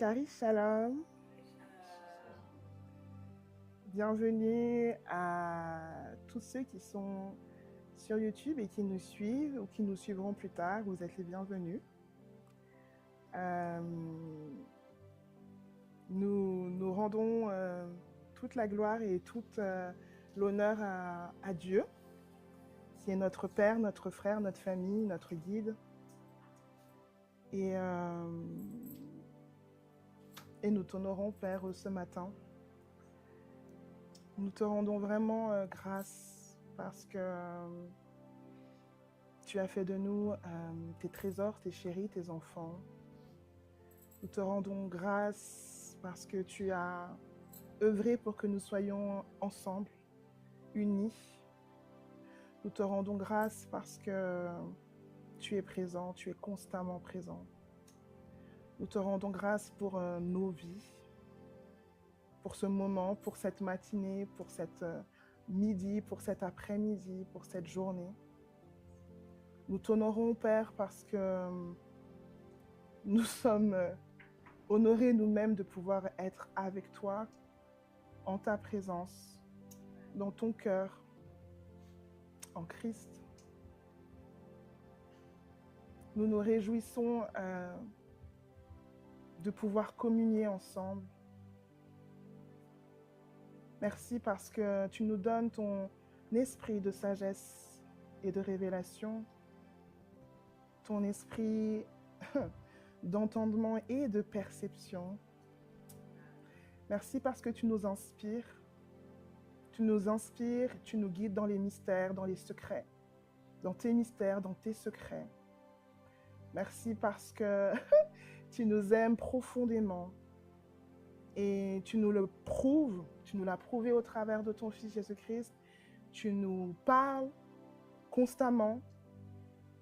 Cari Shalom, bienvenue à tous ceux qui sont sur YouTube et qui nous suivent ou qui nous suivront plus tard. Vous êtes les bienvenus. Nous rendons toute la gloire et toute l'honneur à Dieu, qui est notre Père, notre frère, notre famille, notre guide. Et nous t'honorons, Père, ce matin. Nous te rendons vraiment grâce parce que tu as fait de nous tes trésors, tes chéris, tes enfants. Nous te rendons grâce parce que tu as œuvré pour que nous soyons ensemble, unis. Nous te rendons grâce parce que tu es présent, tu es constamment présent. Nous te rendons grâce pour nos vies, pour ce moment, pour cette matinée, pour cette midi, pour cet après-midi, pour cette journée. Nous t'honorons, Père, parce que nous sommes honorés nous-mêmes de pouvoir être avec toi, en ta présence, dans ton cœur, en Christ. Nous nous réjouissons de pouvoir communier ensemble. Merci parce que tu nous donnes ton esprit de sagesse et de révélation, ton esprit d'entendement et de perception. Merci parce que tu nous inspires, tu nous guides dans les mystères, dans les secrets, dans tes mystères, dans tes secrets. Merci parce que tu nous aimes profondément et tu nous le prouves, tu nous l'as prouvé au travers de ton Fils Jésus-Christ. Tu nous parles constamment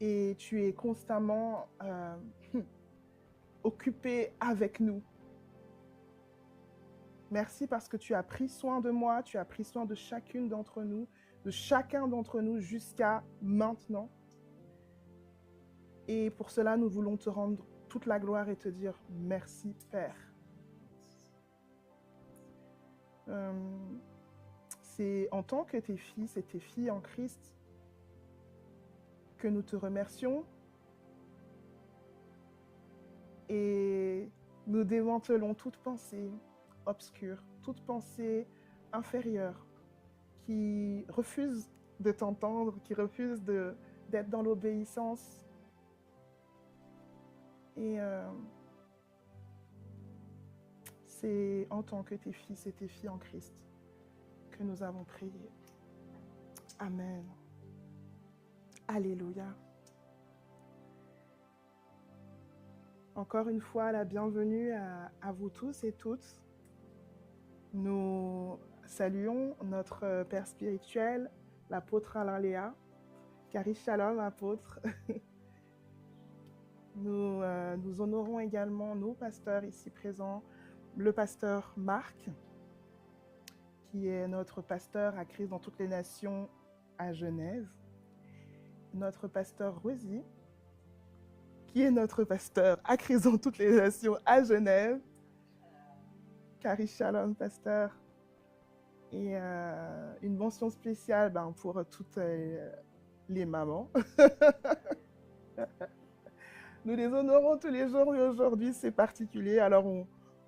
et tu es constamment occupé avec nous. Merci parce que tu as pris soin de moi, tu as pris soin de chacune d'entre nous, de chacun d'entre nous jusqu'à maintenant. Et pour cela, nous voulons te rendre toute la gloire et te dire merci, Père. C'est en tant que tes fils et tes filles en Christ que nous te remercions et nous démantelons toute pensée obscure, toute pensée inférieure qui refuse de t'entendre, qui refuse d'être dans l'obéissance. Et c'est en tant que tes fils et tes filles en Christ que nous avons prié. Amen. Alléluia. Encore une fois, la bienvenue à vous tous et toutes. Nous saluons notre Père spirituel, l'apôtre Alain Léa. Cari Shalom, apôtre. Nous honorons également nos pasteurs ici présents, le pasteur Marc, qui est notre pasteur à Christ dans toutes les nations à Genève, notre pasteur Rosie, qui est notre pasteur à Christ dans toutes les nations à Genève, Cari Shalom, pasteur, et une mention spéciale pour toutes les mamans. Nous les honorons tous les jours, mais aujourd'hui c'est particulier, alors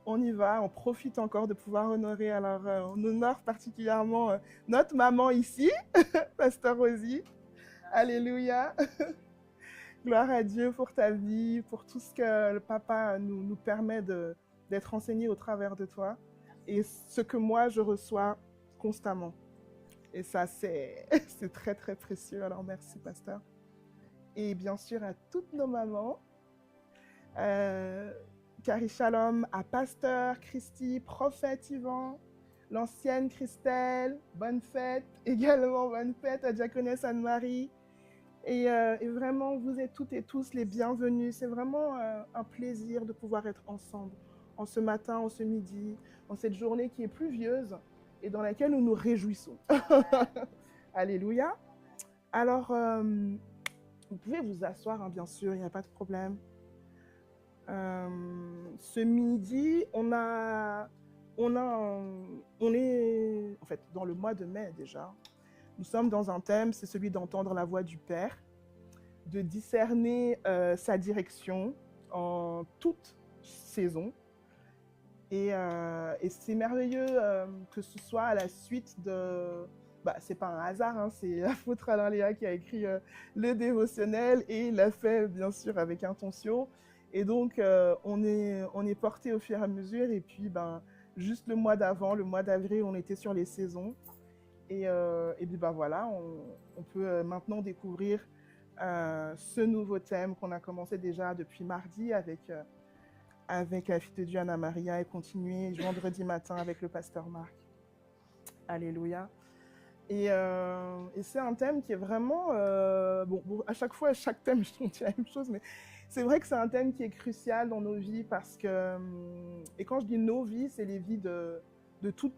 on y va, on profite encore de pouvoir honorer, alors on honore particulièrement notre maman ici, pasteur Rosie. Alléluia. Gloire à Dieu pour ta vie, pour tout ce que le papa nous permet d'être enseigné au travers de toi et ce que moi je reçois constamment. Et ça c'est très très précieux, alors merci pasteur. Et bien sûr à toutes nos mamans, Cari Shalom à pasteur Christy, prophète Yvan, l'ancienne Christelle, bonne fête, également bonne fête à diaconesse Anne-Marie. Et vraiment, vous êtes toutes et tous les bienvenus. C'est vraiment un plaisir de pouvoir être ensemble en ce matin, en ce midi, en cette journée qui est pluvieuse et dans laquelle nous nous réjouissons. Alléluia. Alors, vous pouvez vous asseoir, hein, bien sûr, il n'y a pas de problème. Ce midi, on est en fait dans le mois de mai déjà. Nous sommes dans un thème, c'est celui d'entendre la voix du Père, de discerner sa direction en toute saison. Et c'est merveilleux que ce soit à la suite de... Bah, c'est pas un hasard, hein, c'est l'apôtre Alain Léa qui a écrit le dévotionnel et il l'a fait bien sûr avec intention. Et donc on est porté au fur et à mesure. Et puis ben, juste le mois d'avant, le mois d'avril, on était sur les saisons. Et puis ben voilà, on peut maintenant découvrir ce nouveau thème qu'on a commencé déjà depuis mardi avec la fille de Dieu Anna Maria et continuer vendredi matin avec le pasteur Marc. Alléluia. Et c'est un thème qui est vraiment... bon, à chaque fois, à chaque thème, je dis la même chose, mais c'est vrai que c'est un thème qui est crucial dans nos vies parce que... Et quand je dis nos vies, c'est les vies de tout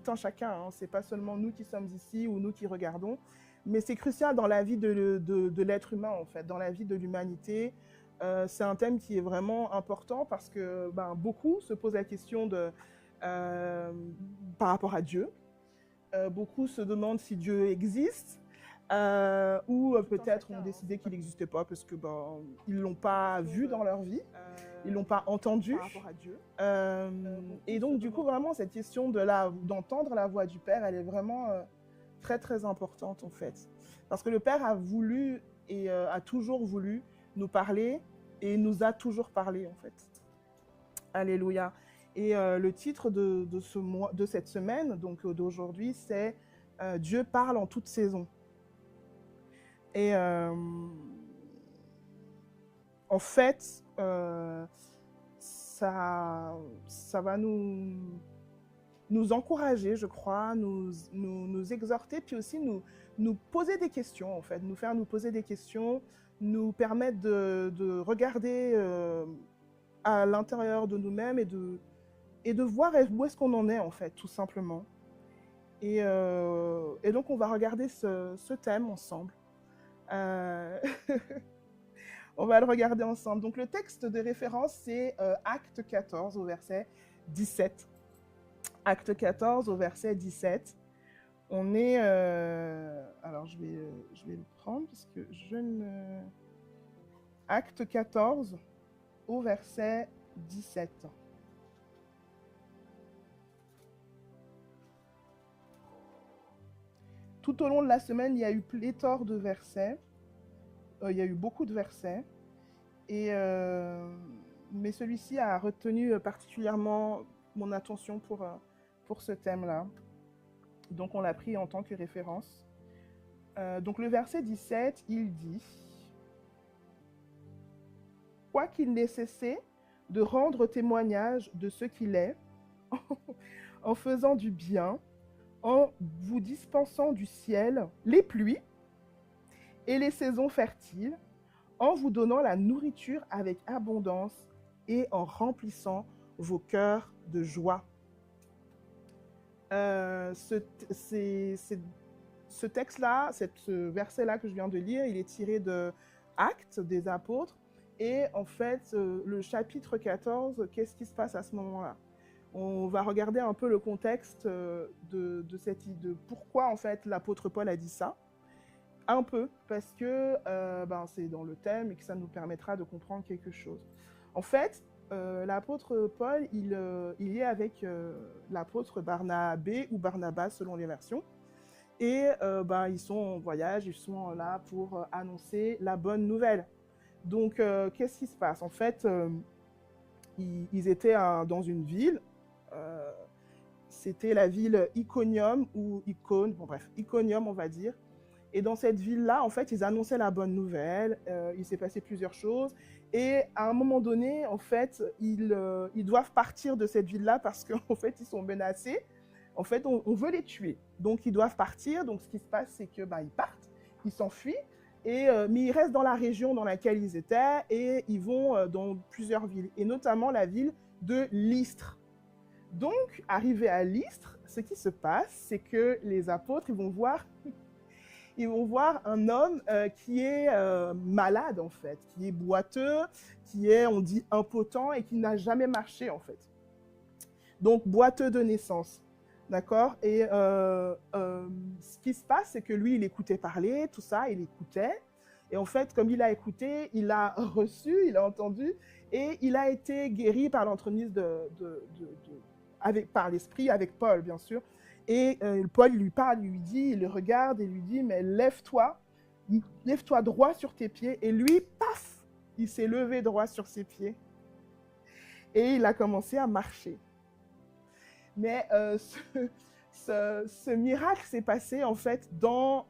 un chacun. Hein. Ce n'est pas seulement nous qui sommes ici ou nous qui regardons, mais c'est crucial dans la vie de l'être humain, en fait, dans la vie de l'humanité. C'est un thème qui est vraiment important parce que beaucoup se posent la question par rapport à Dieu. Beaucoup se demandent si Dieu existe ou peut-être ont décidé qu'il n'existait pas parce que ils l'ont pas vu dans leur vie, ils l'ont pas entendu. Par rapport à Dieu. Et donc du coup vraiment cette question d'entendre la voix du Père, elle est vraiment très très importante en fait, parce que le Père a voulu et a toujours voulu nous parler et nous a toujours parlé en fait. Alléluia. Et le titre de cette semaine, donc d'aujourd'hui, c'est Dieu parle en toute saison. Et en fait, ça va nous encourager, je crois, nous exhorter, puis aussi nous poser des questions, en fait, nous faire nous poser des questions, nous permettre de regarder à l'intérieur de nous-mêmes et de voir où est-ce qu'on en est, en fait, tout simplement. Et donc, on va regarder ce thème ensemble. On va le regarder ensemble. Donc, le texte de référence, c'est Acte 14 au verset 17. Acte 14 au verset 17. On est... alors, je vais le prendre parce que je ne... Acte 14 au verset 17. Tout au long de la semaine, il y a eu pléthore de versets. Il y a eu beaucoup de versets. Mais celui-ci a retenu particulièrement mon attention pour ce thème-là. Donc, on l'a pris en tant que référence. Donc, le verset 17, il dit « Quoiqu'il n'ait cessé de rendre témoignage de ce qu'il est, en faisant du bien, en vous dispensant du ciel les pluies et les saisons fertiles, en vous donnant la nourriture avec abondance et en remplissant vos cœurs de joie. » Ce texte-là, ce verset-là que je viens de lire, il est tiré de Actes des Apôtres. Et en fait, le chapitre 14, qu'est-ce qui se passe à ce moment-là? On va regarder un peu le contexte de pourquoi en fait l'apôtre Paul a dit ça. Un peu, parce que c'est dans le thème et que ça nous permettra de comprendre quelque chose. En fait, l'apôtre Paul, il est avec l'apôtre Barnabé ou Barnabas selon les versions. Et ils sont en voyage, ils sont là pour annoncer la bonne nouvelle. Donc, qu'est-ce qui se passe? En fait, ils étaient dans une ville. C'était la ville Iconium ou Icône, bon bref, Iconium on va dire. Et dans cette ville-là, en fait, ils annonçaient la bonne nouvelle. Il s'est passé plusieurs choses. Et à un moment donné, en fait, ils doivent partir de cette ville-là parce qu'en fait, ils sont menacés. En fait, on veut les tuer. Donc, ils doivent partir. Donc, ce qui se passe, c'est que ils partent, ils s'enfuient. Mais ils restent dans la région dans laquelle ils étaient et ils vont dans plusieurs villes, et notamment la ville de Lystre. Donc, arrivés à Lystre, ce qui se passe, c'est que les apôtres, ils vont voir ils vont voir un homme qui est malade, en fait, qui est boiteux, qui est, on dit, impotent et qui n'a jamais marché, en fait. Donc, boiteux de naissance. D'accord? Et ce qui se passe, c'est que lui, il écoutait parler, tout ça, il écoutait. Et en fait, comme il a écouté, il a reçu, il a entendu, et il a été guéri par l'entremise par l'esprit, avec Paul, bien sûr. Et Paul lui parle, lui dit, il le regarde et lui dit, mais lève-toi droit sur tes pieds. Et lui, paf, il s'est levé droit sur ses pieds. Et il a commencé à marcher. Mais ce miracle s'est passé, en fait, devant,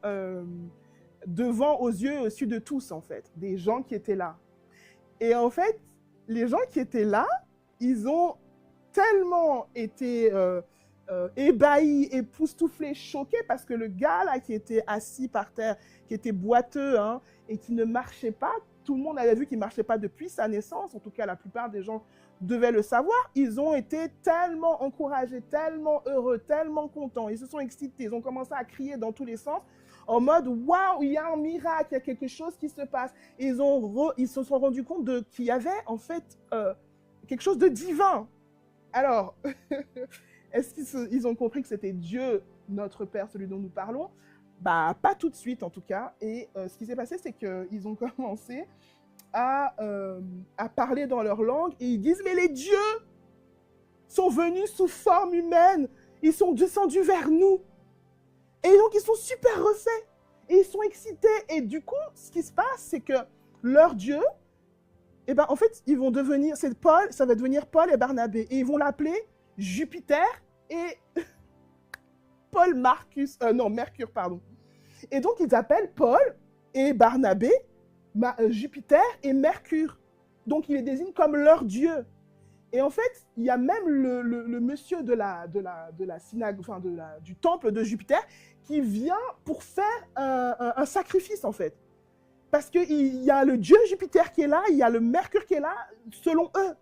aux yeux, au dessus de tous, en fait, des gens qui étaient là. Et en fait, les gens qui étaient là, ils ont tellement été ébahis, époustouflés, choqués, parce que le gars là qui était assis par terre, qui était boiteux, hein, et qui ne marchait pas, tout le monde avait vu qu'il ne marchait pas depuis sa naissance, en tout cas la plupart des gens devaient le savoir, ils ont été tellement encouragés, tellement heureux, tellement contents, ils se sont excités, ils ont commencé à crier dans tous les sens, en mode « Waouh, il y a un miracle, il y a quelque chose qui se passe ». Ils se sont rendus compte qu'il y avait en fait quelque chose de divin. Alors, est-ce qu'ils ont compris que c'était Dieu, notre Père, celui dont nous parlons? Bah, pas tout de suite en tout cas. Et ce qui s'est passé, c'est qu'ils ont commencé à parler dans leur langue et ils disent « Mais les dieux sont venus sous forme humaine, ils sont descendus vers nous. » Et donc, ils sont super refaits. Et ils sont excités. Et du coup, ce qui se passe, c'est que leur Dieu, eh ben, en fait, ils vont devenir, ça va devenir Paul et Barnabé. Et ils vont l'appeler Jupiter et Mercure, pardon. Et donc, ils appellent Paul et Barnabé Jupiter et Mercure. Donc, ils les désignent comme leur Dieu. Et en fait, il y a même le monsieur de la synagogue, enfin du temple de Jupiter, qui vient pour faire un sacrifice, en fait. Parce qu'il y a le dieu Jupiter qui est là, il y a le Mercure qui est là, selon eux.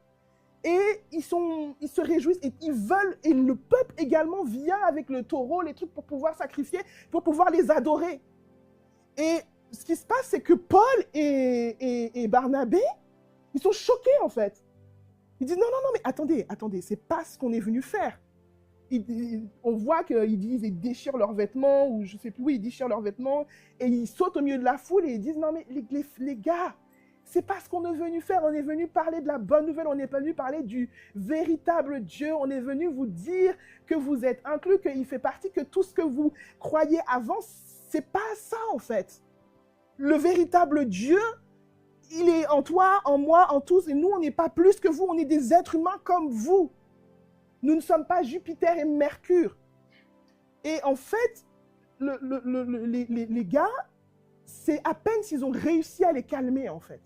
Et ils se réjouissent et ils veulent, et le peuple également vient avec le taureau, les trucs pour pouvoir sacrifier, pour pouvoir les adorer. Et ce qui se passe, c'est que Paul et Barnabé, ils sont choqués, en fait. Ils disent, non, mais attendez, c'est pas ce qu'on est venu faire. On voit qu'ils disent, ils déchirent leurs vêtements, ou je sais plus où, ils déchirent leurs vêtements, et ils sautent au milieu de la foule, et ils disent, non, mais les gars, c'est pas ce qu'on est venu faire, on est venu parler de la bonne nouvelle, on est venu parler du véritable Dieu, on est venu vous dire que vous êtes inclus, qu'il fait partie, que tout ce que vous croyez avant, c'est pas ça, en fait. Le véritable Dieu, il est en toi, en moi, en tous, et nous, on n'est pas plus que vous, on est des êtres humains comme vous. Nous ne sommes pas Jupiter et Mercure. Et en fait, les gars, c'est à peine s'ils ont réussi à les calmer, en fait.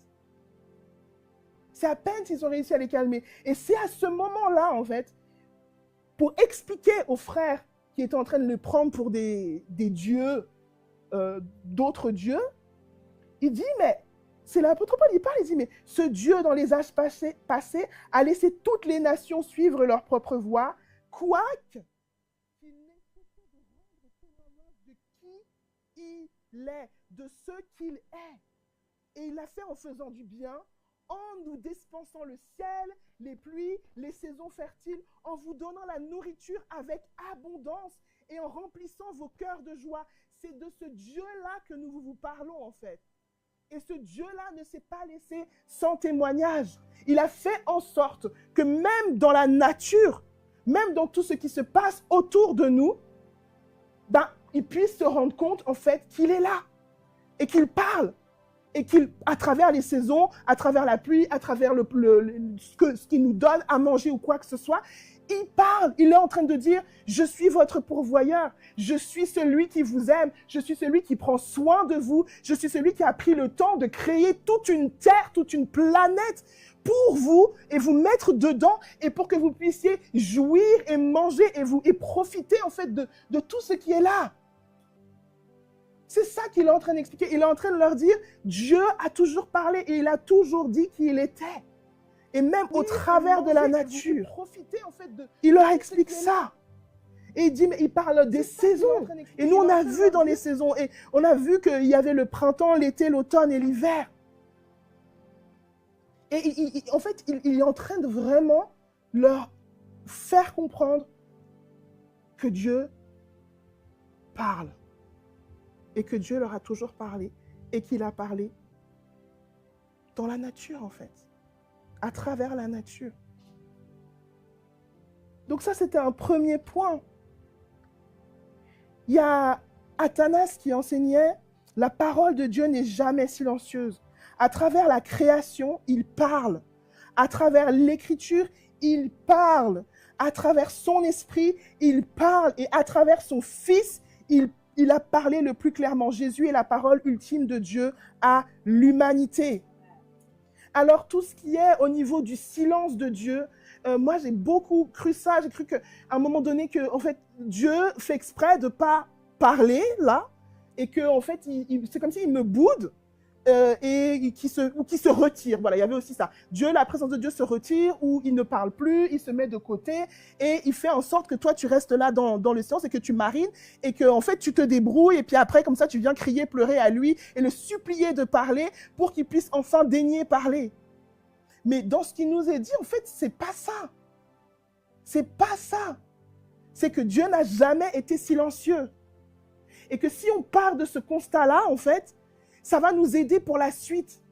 C'est à peine s'ils ont réussi à les calmer. Et c'est à ce moment-là, en fait, pour expliquer aux frères qui étaient en train de les prendre pour des dieux, d'autres dieux, il dit, mais c'est l'apôtre Paul, il parle, il dit, mais ce Dieu dans les âges passés a laissé toutes les nations suivre leur propre voie, quoique qu'il nécessite de rendre témoignage de qui il est, de ce qu'il est. Et il l'a fait en faisant du bien, en nous dispensant le ciel, les pluies, les saisons fertiles, en vous donnant la nourriture avec abondance et en remplissant vos cœurs de joie. C'est de ce Dieu-là que nous vous parlons, en fait. Et ce Dieu-là ne s'est pas laissé sans témoignage. Il a fait en sorte que même dans la nature, même dans tout ce qui se passe autour de nous, ben, il puisse se rendre compte, en fait, qu'il est là et qu'il parle. Et qu'à travers les saisons, à travers la pluie, à travers ce qu'il nous donne à manger ou quoi que ce soit, il parle, il est en train de dire « Je suis votre pourvoyeur, je suis celui qui vous aime, je suis celui qui prend soin de vous, je suis celui qui a pris le temps de créer toute une terre, toute une planète pour vous et vous mettre dedans et pour que vous puissiez jouir et manger et profiter en fait de tout ce qui est là. » C'est ça qu'il est en train d'expliquer. Il est en train de leur dire « Dieu a toujours parlé et il a toujours dit qui il était. » Et même au travers de la nature, en fait, il leur explique ça. Et il dit, mais il parle des saisons. Et nous, on a vu dans les saisons, et on a vu qu'il y avait le printemps, l'été, l'automne et l'hiver. Et en fait, il est en train de vraiment leur faire comprendre que Dieu parle. Et que Dieu leur a toujours parlé. Et qu'il a parlé dans la nature, en fait. À travers la nature. Donc ça, c'était un premier point. Il y a Athanas qui enseignait « La parole de Dieu n'est jamais silencieuse. À travers la création, il parle. À travers l'écriture, il parle. À travers son esprit, il parle. Et à travers son Fils, il a parlé le plus clairement. Jésus est la parole ultime de Dieu à l'humanité. » Alors, tout ce qui est au niveau du silence de Dieu, moi, j'ai beaucoup cru ça. J'ai cru qu'à un moment donné, que, en fait, Dieu fait exprès de ne pas parler, là, et que, en fait, c'est comme s'il me boude et qu'il se retire. Voilà, il y avait aussi ça. Dieu, la présence de Dieu se retire, ou il ne parle plus, il se met de côté, et il fait en sorte que toi, tu restes là dans le silence et que tu marines, et que, en fait, tu te débrouilles, et puis après, comme ça, tu viens crier, pleurer à lui, et le supplier de parler pour qu'il puisse enfin daigner parler. Mais dans ce qui nous est dit, en fait, c'est pas ça. C'est pas ça. C'est que Dieu n'a jamais été silencieux. Et que si on part de ce constat-là, en fait, ça va nous aider pour la suite.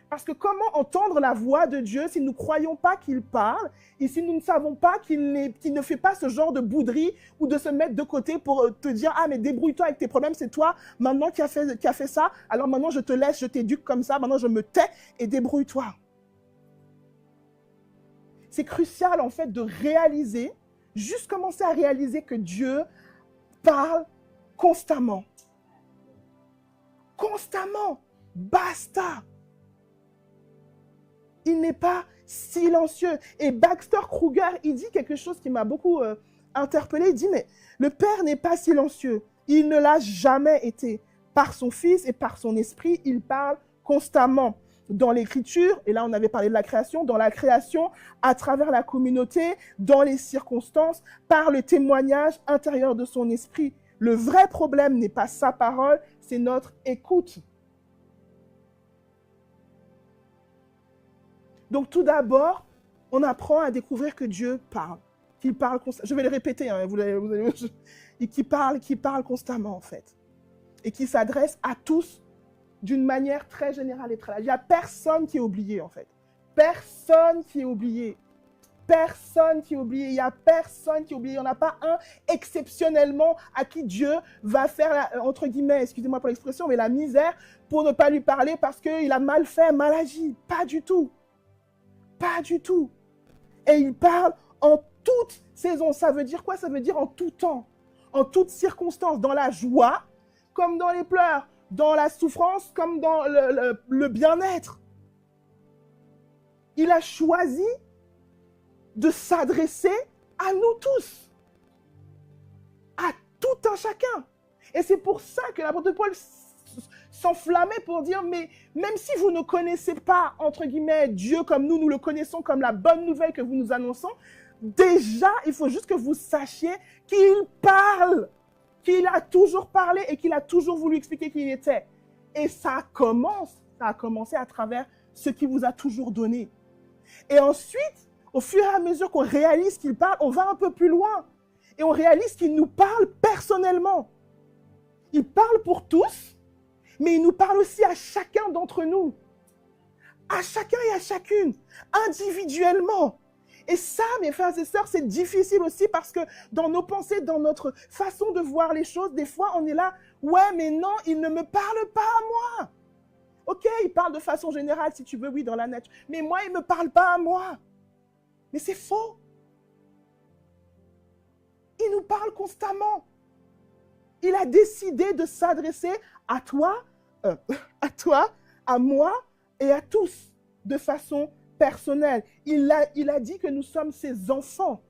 Parce que comment entendre la voix de Dieu si nous ne croyons pas qu'il parle et si nous ne savons pas qu'il ne fait pas ce genre de bouderie ou de se mettre de côté pour te dire « Ah, mais débrouille-toi avec tes problèmes, c'est toi maintenant qui a fait ça, alors maintenant je te laisse, je t'éduque comme ça, maintenant je me tais et débrouille-toi. » C'est crucial en fait de réaliser, juste commencer à réaliser que Dieu parle constamment. Constamment. Basta. Il n'est pas silencieux. Et Baxter Kruger, il dit quelque chose qui m'a beaucoup interpellée. Il dit, mais le Père n'est pas silencieux. Il ne l'a jamais été. Par son Fils et par son Esprit, il parle constamment. Dans l'Écriture, et là on avait parlé de la création, dans la création, à travers la communauté, dans les circonstances, par le témoignage intérieur de son esprit. Le vrai problème n'est pas sa parole, c'est notre écoute. Donc tout d'abord, on apprend à découvrir que Dieu parle, qu'il parle constamment. Je vais le répéter, hein, qu'il parle constamment en fait, et qui s'adresse à tous d'une manière très générale et très large. Il n'y a personne qui est oublié, en fait. Personne qui est oublié. Personne qui est oublié. Il n'y a personne qui est oublié. Il n'y en a pas un exceptionnellement à qui Dieu va faire, entre guillemets, excusez-moi pour l'expression, mais la misère pour ne pas lui parler parce qu'il a mal fait, mal agi. Pas du tout. Pas du tout. Et il parle en toute saison. Ça veut dire quoi? Ça veut dire en tout temps, en toutes circonstances, dans la joie comme dans les pleurs, dans la souffrance comme dans le bien-être. Il a choisi de s'adresser à nous tous, à tout un chacun. Et c'est pour ça que l'apôtre Paul s'enflammait pour dire, mais même si vous ne connaissez pas, entre guillemets, Dieu comme nous le connaissons, comme la bonne nouvelle que vous nous annonçons, déjà, il faut juste que vous sachiez qu'il parle, qu'il a toujours parlé et qu'il a toujours voulu expliquer qui il était. Et ça a commencé à travers ce qu'il vous a toujours donné. Et ensuite, au fur et à mesure qu'on réalise qu'il parle, on va un peu plus loin. Et on réalise qu'il nous parle personnellement. Il parle pour tous, mais il nous parle aussi à chacun d'entre nous. À chacun et à chacune, individuellement. Et ça, mes frères et sœurs, c'est difficile aussi parce que dans nos pensées, dans notre façon de voir les choses, des fois, on est là, ouais, mais non, il ne me parle pas à moi. Ok, il parle de façon générale, si tu veux, oui, dans la nature. Mais moi, il ne me parle pas à moi. Mais c'est faux. Il nous parle constamment. Il a décidé de s'adresser à toi, à moi et à tous de façon personnelle. Il a dit que nous sommes ses enfants.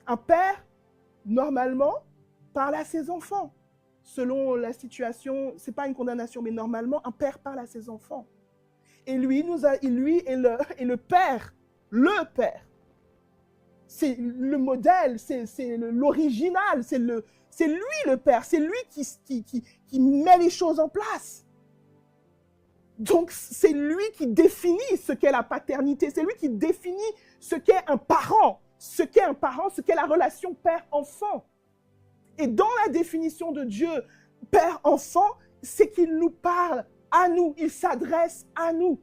Un père, normalement, parle à ses enfants. Selon la situation, ce n'est pas une condamnation, mais normalement, un père parle à ses enfants. Et lui est le père. Le père. c'est le modèle, c'est l'original, c'est lui le Père, c'est lui qui met les choses en place. Donc, c'est lui qui définit ce qu'est la paternité, c'est lui qui définit ce qu'est un parent, ce qu'est la relation père-enfant. Et dans la définition de Dieu, père-enfant, c'est qu'il nous parle à nous, il s'adresse à nous.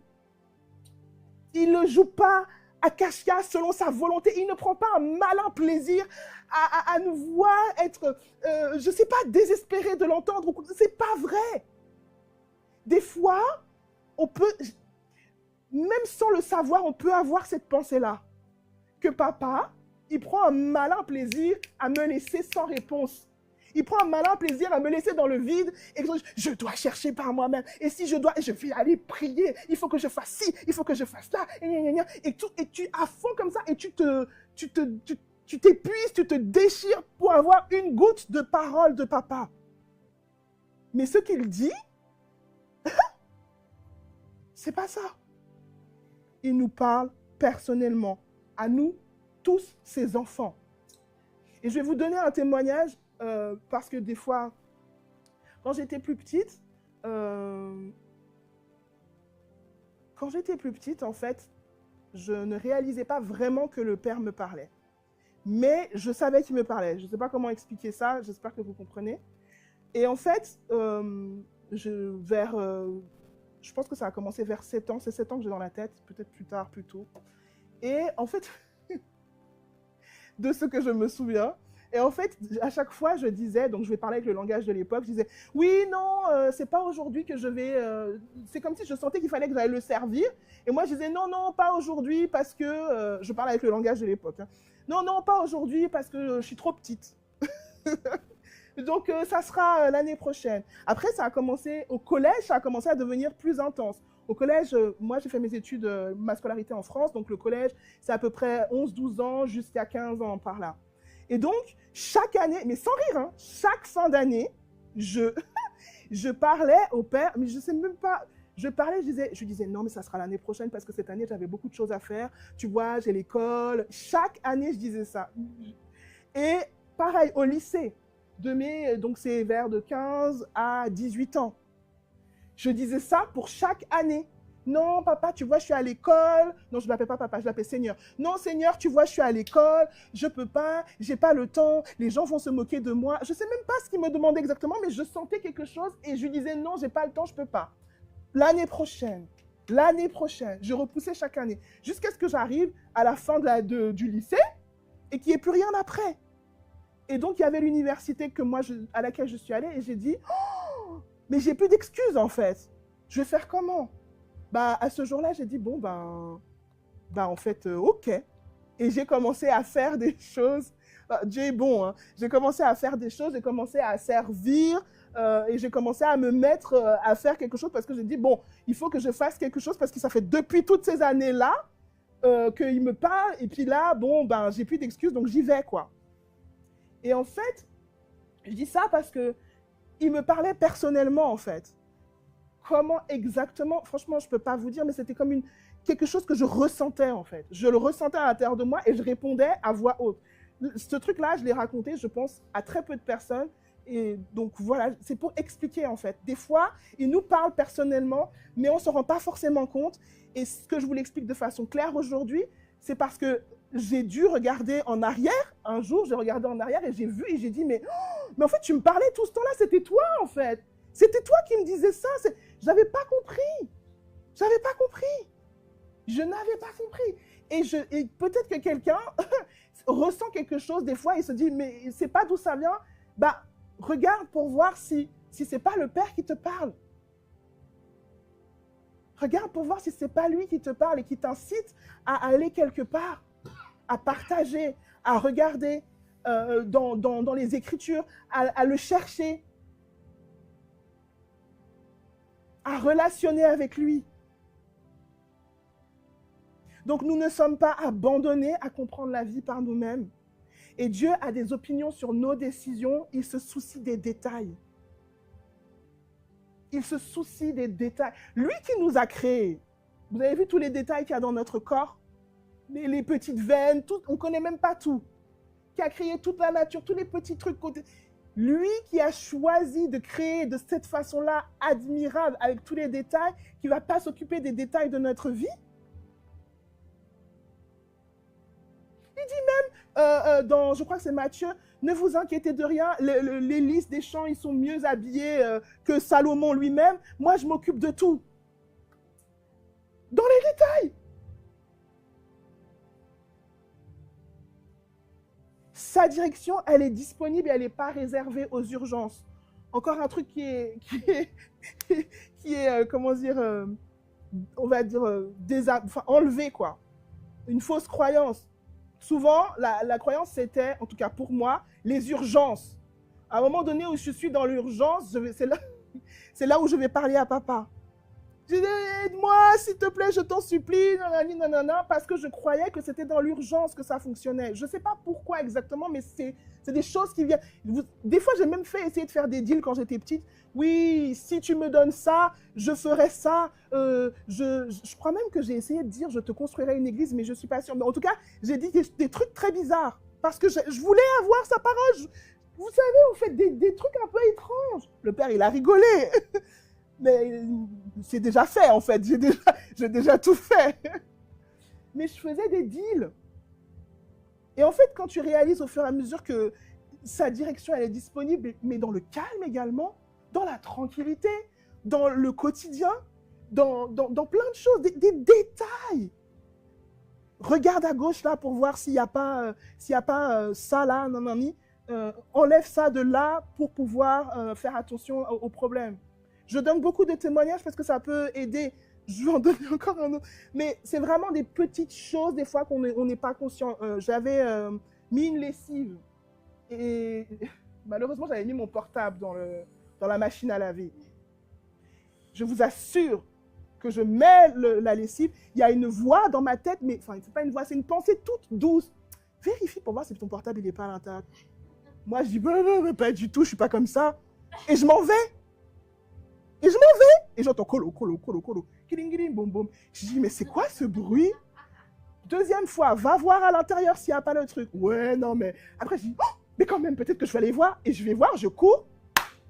Il ne joue pas à cache-cache selon sa volonté, il ne prend pas un malin plaisir à nous voir être, je ne sais pas, désespérés de l'entendre, c'est pas vrai. Des fois, on peut, même sans le savoir, on peut avoir cette pensée-là. Que papa, il prend un malin plaisir à me laisser sans réponse. Il prend un malin plaisir à me laisser dans le vide et que je dois chercher par moi-même. Et si je dois, je vais aller prier. Il faut que je fasse ci, il faut que je fasse ça. Et tu à fond comme ça et tu t'épuises, tu te déchires pour avoir une goutte de parole de papa. Mais ce qu'il dit, c'est pas ça. Il nous parle personnellement, à nous, tous ses enfants. Et je vais vous donner un témoignage parce que des fois, quand j'étais plus petite, en fait, je ne réalisais pas vraiment que le Père me parlait. Mais je savais qu'il me parlait. Je ne sais pas comment expliquer ça, j'espère que vous comprenez. Et en fait, je pense que ça a commencé vers 7 ans. C'est 7 ans que j'ai dans la tête, peut-être plus tard, plus tôt. Et en fait, de ce que je me souviens, et en fait, à chaque fois, je disais, donc je vais parler avec le langage de l'époque, je disais, oui, non, c'est pas aujourd'hui que je vais... c'est comme si je sentais qu'il fallait que j'aille le servir. Et moi, je disais, non, non, pas aujourd'hui parce que... je parle avec le langage de l'époque. Hein. Non, non, pas aujourd'hui parce que je suis trop petite. Donc, ça sera l'année prochaine. Après, ça a commencé, au collège, ça a commencé à devenir plus intense. Au collège, moi, j'ai fait mes études, ma scolarité en France, donc le collège, c'est à peu près 11-12 ans jusqu'à 15 ans par là. Et donc, chaque année, mais sans rire, hein, chaque fin d'année, je parlais au père, mais je ne sais même pas, je disais, non, mais ça sera l'année prochaine parce que cette année, j'avais beaucoup de choses à faire. Tu vois, j'ai l'école. Chaque année, je disais ça. Et pareil, au lycée, donc c'est vers de 15 à 18 ans. Je disais ça pour chaque année. Non, papa, tu vois, je suis à l'école. Non, je ne l'appelle pas papa, je l'appelle Seigneur. Non, Seigneur, tu vois, je suis à l'école. Je ne peux pas, je n'ai pas le temps. Les gens vont se moquer de moi. Je ne sais même pas ce qu'il me demandait exactement, mais je sentais quelque chose et je lui disais non, je n'ai pas le temps, je ne peux pas. L'année prochaine. Je repoussais chaque année. Jusqu'à ce que j'arrive à la fin du lycée et qu'il n'y ait plus rien après. Et donc, il y avait l'université à laquelle je suis allée et j'ai dit, oh, mais j'ai plus d'excuses en fait. Je vais faire comment? À ce jour-là, j'ai dit, bon, en fait, ok. Et j'ai commencé à faire des choses. Dieu est bon, hein. J'ai commencé à faire des choses, j'ai commencé à servir et j'ai commencé à me mettre à faire quelque chose parce que j'ai dit, bon, il faut que je fasse quelque chose parce que ça fait depuis toutes ces années-là qu'il me parle. Et puis là, bon, j'ai plus d'excuses, donc j'y vais, quoi. Et en fait, je dis ça parce qu'il me parlait personnellement, en fait. Comment exactement, franchement, je ne peux pas vous dire, mais c'était comme quelque chose que je ressentais, en fait. Je le ressentais à l'intérieur de moi et je répondais à voix haute. Ce truc-là, je l'ai raconté, je pense, à très peu de personnes. Et donc, voilà, c'est pour expliquer, en fait. Des fois, il nous parle personnellement, mais on ne se rend pas forcément compte. Et ce que je vous l'explique de façon claire aujourd'hui, c'est parce que j'ai dû regarder en arrière. Un jour, j'ai regardé en arrière et j'ai vu et j'ai dit, mais en fait, tu me parlais tout ce temps-là, c'était toi, en fait. C'était toi qui me disais ça. Je n'avais pas compris. Je n'avais pas compris. Je n'avais pas compris. Et peut-être que quelqu'un ressent quelque chose des fois et se dit, mais c'est pas d'où ça vient. Regarde pour voir si c'est pas le Père qui te parle. Regarde pour voir si c'est pas lui qui te parle et qui t'incite à aller quelque part, à partager, à regarder dans les Écritures, à le chercher, à relationner avec lui. Donc, nous ne sommes pas abandonnés à comprendre la vie par nous-mêmes. Et Dieu a des opinions sur nos décisions. Il se soucie des détails. Il se soucie des détails. Lui qui nous a créés. Vous avez vu tous les détails qu'il y a dans notre corps? les petites veines, tout, on ne connaît même pas tout. Qui a créé toute la nature, tous les petits trucs. Lui qui a choisi de créer de cette façon-là, admirable, avec tous les détails, qui ne va pas s'occuper des détails de notre vie. Il dit même, je crois que c'est Matthieu, ne vous inquiétez de rien, les lys des champs, ils sont mieux habillés que Salomon lui-même. Moi, je m'occupe de tout. Dans les détails. Sa direction, elle est disponible et elle n'est pas réservée aux urgences. Encore un truc qui est comment dire, on va dire, enlevé, quoi. Une fausse croyance. Souvent, la croyance, c'était, en tout cas pour moi, les urgences. À un moment donné où je suis dans l'urgence, c'est là où je vais parler à papa. Je dis, aide-moi, s'il te plaît, je t'en supplie, nanani, nanana, parce que je croyais que c'était dans l'urgence que ça fonctionnait. Je ne sais pas pourquoi exactement, mais c'est des choses qui viennent. Des fois, j'ai même essayer de faire des deals quand j'étais petite. Oui, si tu me donnes ça, je ferai ça. Je crois même que j'ai essayé de dire, je te construirai une église, mais je ne suis pas sûre. Mais en tout cas, j'ai dit des trucs très bizarres, parce que je voulais avoir sa parole. Vous savez, vous faites des trucs un peu étranges. Le père, il a rigolé. Mais c'est déjà fait, en fait. J'ai déjà tout fait. Mais je faisais des deals. Et en fait, quand tu réalises au fur et à mesure que sa direction, elle est disponible, mais dans le calme également, dans la tranquillité, dans le quotidien, dans plein de choses, des détails. Regarde à gauche là pour voir s'il n'y a pas, ça là, non, non, non. Enlève ça de là pour pouvoir faire attention aux problèmes. Je donne beaucoup de témoignages parce que ça peut aider. Je vais en donner encore un autre. Mais c'est vraiment des petites choses, des fois, qu'on n'est pas conscient. J'avais mis une lessive et malheureusement, j'avais mis mon portable dans la machine à laver. Je vous assure que je mets la lessive, il y a une voix dans ma tête, mais enfin, c'est pas une voix, c'est une pensée toute douce. Vérifie pour voir si ton portable, il n'est pas à l'intérieur. Moi, je dis, pas du tout, je suis pas comme ça. Et je m'en vais. Et je m'en vais. Et j'entends colo, colo, colo, colo. Kiling, kiling, boum, boum. Je dis, mais c'est quoi ce bruit? Deuxième fois, va voir à l'intérieur s'il n'y a pas le truc. Ouais, non, mais... Après, je dis, oh, mais quand même, peut-être que je vais aller voir. Et je vais voir, je cours.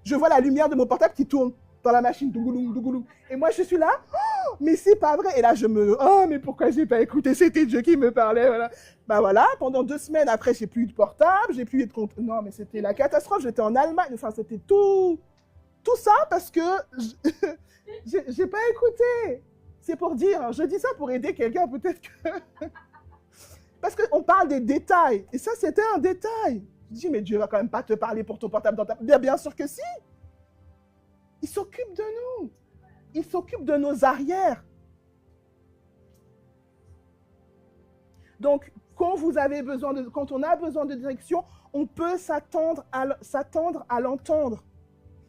Je vois la lumière de mon portable qui tourne dans la machine. Dougouloum, dougouloum. Et moi, je suis là. Oh, mais c'est pas vrai. Et là, oh, mais pourquoi j'ai pas écouté? C'était Dieu qui me parlait. Voilà. Bah voilà, pendant 2 semaines, après, j'ai plus eu de portable. J'ai plus eu de compte. Non, mais c'était la catastrophe. J'étais en Allemagne. Enfin, c'était tout ça parce que j'ai pas écouté. C'est pour dire, je dis ça pour aider quelqu'un, peut-être que... Parce qu'on parle des détails. Et ça, c'était un détail. Je dis, mais Dieu va quand même pas te parler pour ton portable dans ta... Bien sûr que si. Il s'occupe de nous. Il s'occupe de nos arrières. Donc, quand on a besoin de direction, on peut s'attendre à l'entendre.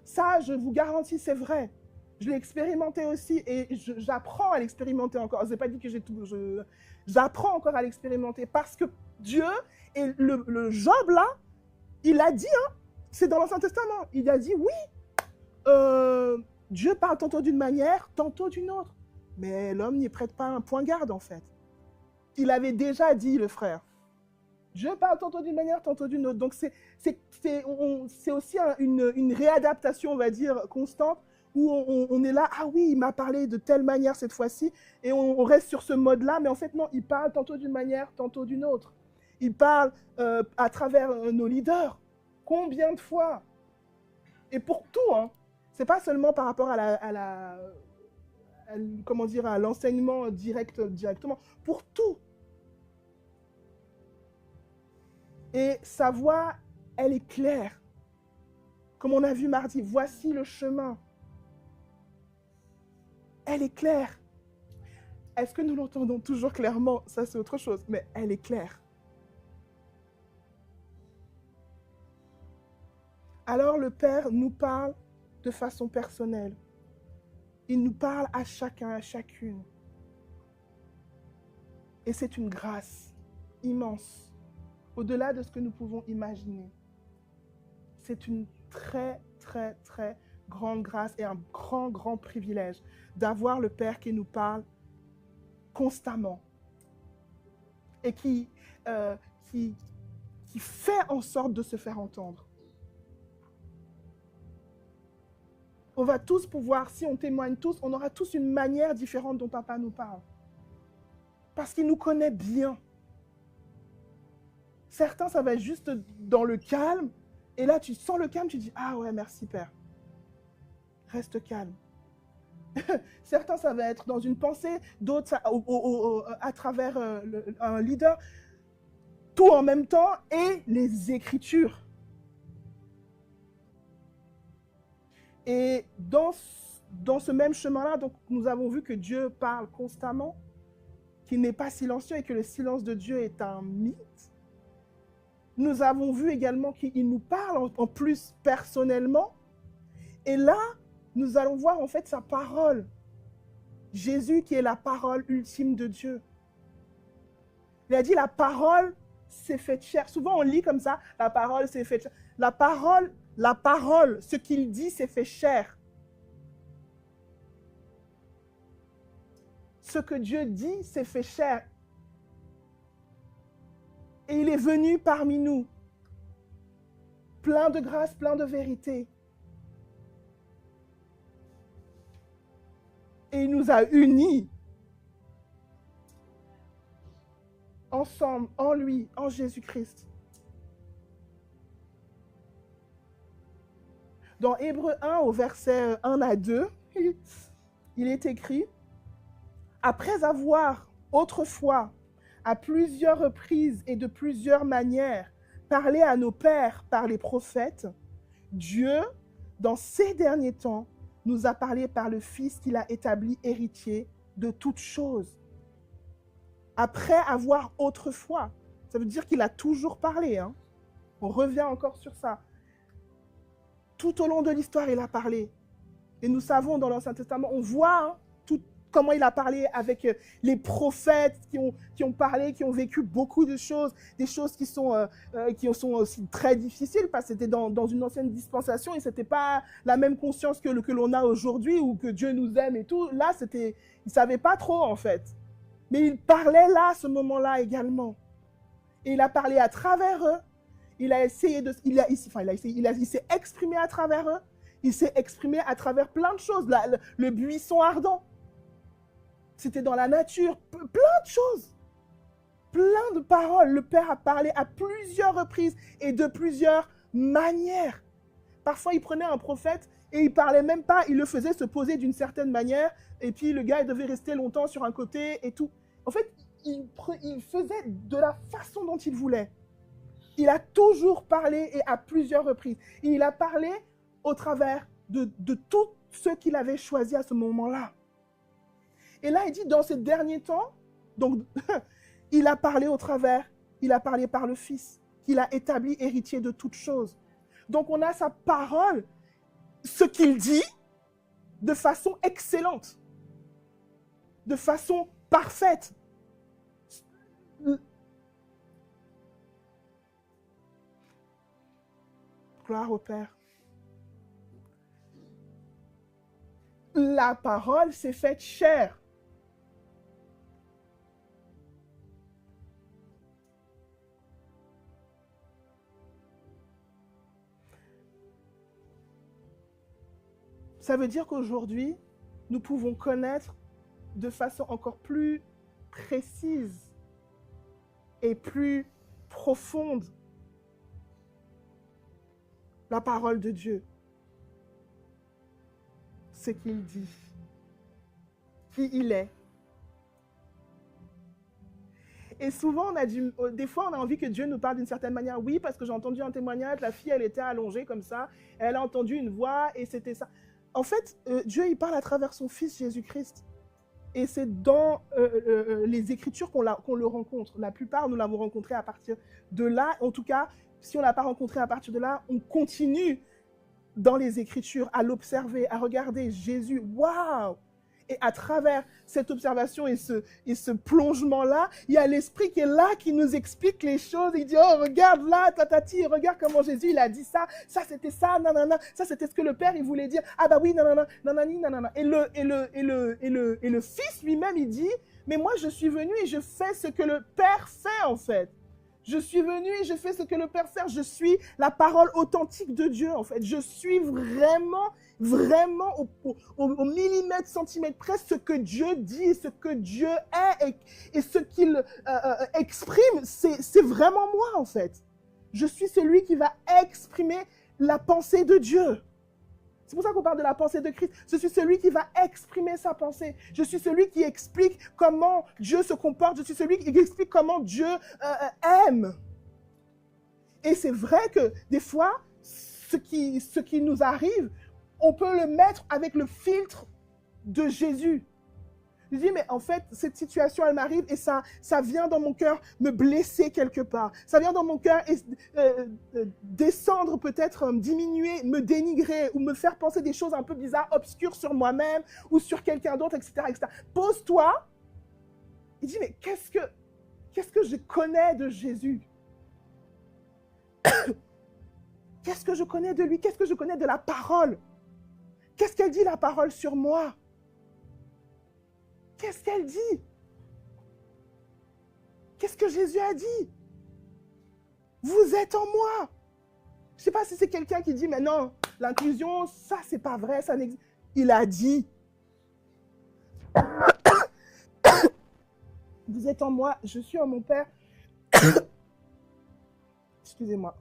Ça, je vous garantis, c'est vrai. Je l'ai expérimenté aussi et j'apprends à l'expérimenter encore. Je n'ai pas dit que j'ai tout... J'apprends encore à l'expérimenter parce que Dieu, et le Job là, il a dit, hein, c'est dans l'Ancien Testament, il a dit oui, Dieu parle tantôt d'une manière, tantôt d'une autre. Mais l'homme n'y prête pas un point garde en fait. Il avait déjà dit, le frère. Dieu parle tantôt d'une manière, tantôt d'une autre. Donc, c'est aussi une réadaptation, on va dire, constante, où on est là, ah oui, il m'a parlé de telle manière cette fois-ci, et on reste sur ce mode-là, mais en fait, non, il parle tantôt d'une manière, tantôt d'une autre. Il parle à travers nos leaders. Combien de fois? Et pour tout, hein. C'est pas seulement par rapport comment dire, à l'enseignement directement. Pour tout. Et sa voix, elle est claire. Comme on a vu mardi, voici le chemin. Elle est claire. Est-ce que nous l'entendons toujours clairement? Ça, c'est autre chose, mais elle est claire. Alors le Père nous parle de façon personnelle. Il nous parle à chacun, à chacune. Et c'est une grâce immense, au-delà de ce que nous pouvons imaginer. C'est une très, très, très grande grâce et un grand, grand privilège d'avoir le Père qui nous parle constamment. et euh, qui, qui fait en sorte de se faire entendre. On va tous pouvoir, si on témoigne tous, on aura tous une manière différente dont papa nous parle. Parce qu'il nous connaît bien. Certains, ça va être juste dans le calme. Et là, tu sens le calme, tu dis « Ah ouais, merci Père. Reste calme. » Certains, ça va être dans une pensée, d'autres à travers un leader. Tout en même temps et les Écritures. Et dans ce même chemin-là, donc, nous avons vu que Dieu parle constamment, qu'il n'est pas silencieux et que le silence de Dieu est un mythe. Nous avons vu également qu'il nous parle en plus personnellement. Et là, nous allons voir en fait sa parole. Jésus qui est la parole ultime de Dieu. Il a dit la parole s'est faite chair. Souvent on lit comme ça, la parole s'est faite chair. La parole, ce qu'il dit s'est fait chair. Ce que Dieu dit s'est fait chair. Et il est venu parmi nous, plein de grâce, plein de vérité. Et il nous a unis ensemble, en lui, en Jésus-Christ. Dans Hébreux 1, au verset 1 à 2, il est écrit « Après avoir autrefois, à plusieurs reprises et de plusieurs manières, parlé à nos pères par les prophètes, Dieu, dans ces derniers temps, nous a parlé par le Fils qu'il a établi héritier de toutes choses. » Après avoir autrefois, ça veut dire qu'il a toujours parlé. Hein? On revient encore sur ça. Tout au long de l'histoire, il a parlé. Et nous savons dans l'Ancien Testament, on voit comment il a parlé avec les prophètes qui ont parlé, qui ont vécu beaucoup de choses, des choses qui sont aussi très difficiles parce que c'était dans une ancienne dispensation et ce n'était pas la même conscience que l'on a aujourd'hui ou que Dieu nous aime et tout. Là, ils ne savaient pas trop en fait. Mais il parlait là, à ce moment-là également. Et il a parlé à travers eux. Il s'est exprimé à travers eux. Il s'est exprimé à travers plein de choses. Le buisson ardent. C'était dans la nature. Plein de choses. Plein de paroles. Le Père a parlé à plusieurs reprises et de plusieurs manières. Parfois, il prenait un prophète et il ne parlait même pas. Il le faisait se poser d'une certaine manière. Et puis, le gars, il devait rester longtemps sur un côté et tout. En fait, il faisait de la façon dont il voulait. Il a toujours parlé et à plusieurs reprises. Et il a parlé au travers de tous ceux qu'il avait choisis à ce moment-là. Et là, il dit, dans ces derniers temps, donc, il a parlé il a parlé par le Fils, qu'il a établi héritier de toutes choses. Donc, on a sa parole, ce qu'il dit, de façon excellente, de façon parfaite. Gloire au Père. La parole s'est faite chair. Ça veut dire qu'aujourd'hui, nous pouvons connaître de façon encore plus précise et plus profonde la parole de Dieu, ce qu'il dit, qui il est. Et souvent, des fois, on a envie que Dieu nous parle d'une certaine manière. Oui, parce que j'ai entendu un témoignage, la fille, elle était allongée comme ça, elle a entendu une voix et c'était ça. En fait, Dieu, il parle à travers son Fils Jésus-Christ. Et c'est dans les Écritures qu'on le rencontre. La plupart, nous l'avons rencontré à partir de là. En tout cas, si on ne l'a pas rencontré à partir de là, on continue dans les Écritures à l'observer, à regarder Jésus. Waouh! Et à travers cette observation et ce plongement-là, il y a l'Esprit qui est là, qui nous explique les choses. Il dit, oh, regarde là, tatati, regarde comment Jésus, il a dit ça. Ça, c'était ça, nanana. Ça, c'était ce que le Père, il voulait dire. Ah bah oui, nanana, nanani, nanana. Et le Fils lui-même, il dit, Mais moi, je suis venu et je fais ce que le Père fait, en fait. Je suis venu et je fais ce que le Père fait. Je suis la parole authentique de Dieu, en fait. Je suis vraiment, vraiment au millimètre, centimètre près ce que Dieu dit, ce que Dieu est et ce qu'il exprime. C'est vraiment moi, en fait. Je suis celui qui va exprimer la pensée de Dieu. C'est pour ça qu'on parle de la pensée de Christ. Je suis celui qui va exprimer sa pensée. Je suis celui qui explique comment Dieu se comporte. Je suis celui qui explique comment Dieu aime. Et c'est vrai que des fois, ce qui nous arrive, on peut le mettre avec le filtre de Jésus. Je dis, mais en fait, cette situation, elle m'arrive et ça vient dans mon cœur me blesser quelque part. Ça vient dans mon cœur descendre peut-être, diminuer, me dénigrer ou me faire penser des choses un peu bizarres, obscures sur moi-même ou sur quelqu'un d'autre, etc., etc. Pose-toi et dis, mais qu'est-ce que je connais de Jésus? Qu'est-ce que je connais de lui? Qu'est-ce que je connais de la parole? Qu'est-ce qu'elle dit, la parole, sur moi? Qu'est-ce qu'elle dit? Qu'est-ce que Jésus a dit? Vous êtes en moi. Je ne sais pas si c'est quelqu'un qui dit, mais non, l'inclusion, ça, c'est pas vrai, ça n'existe. Il a dit, vous êtes en moi, je suis en mon Père. Excusez-moi.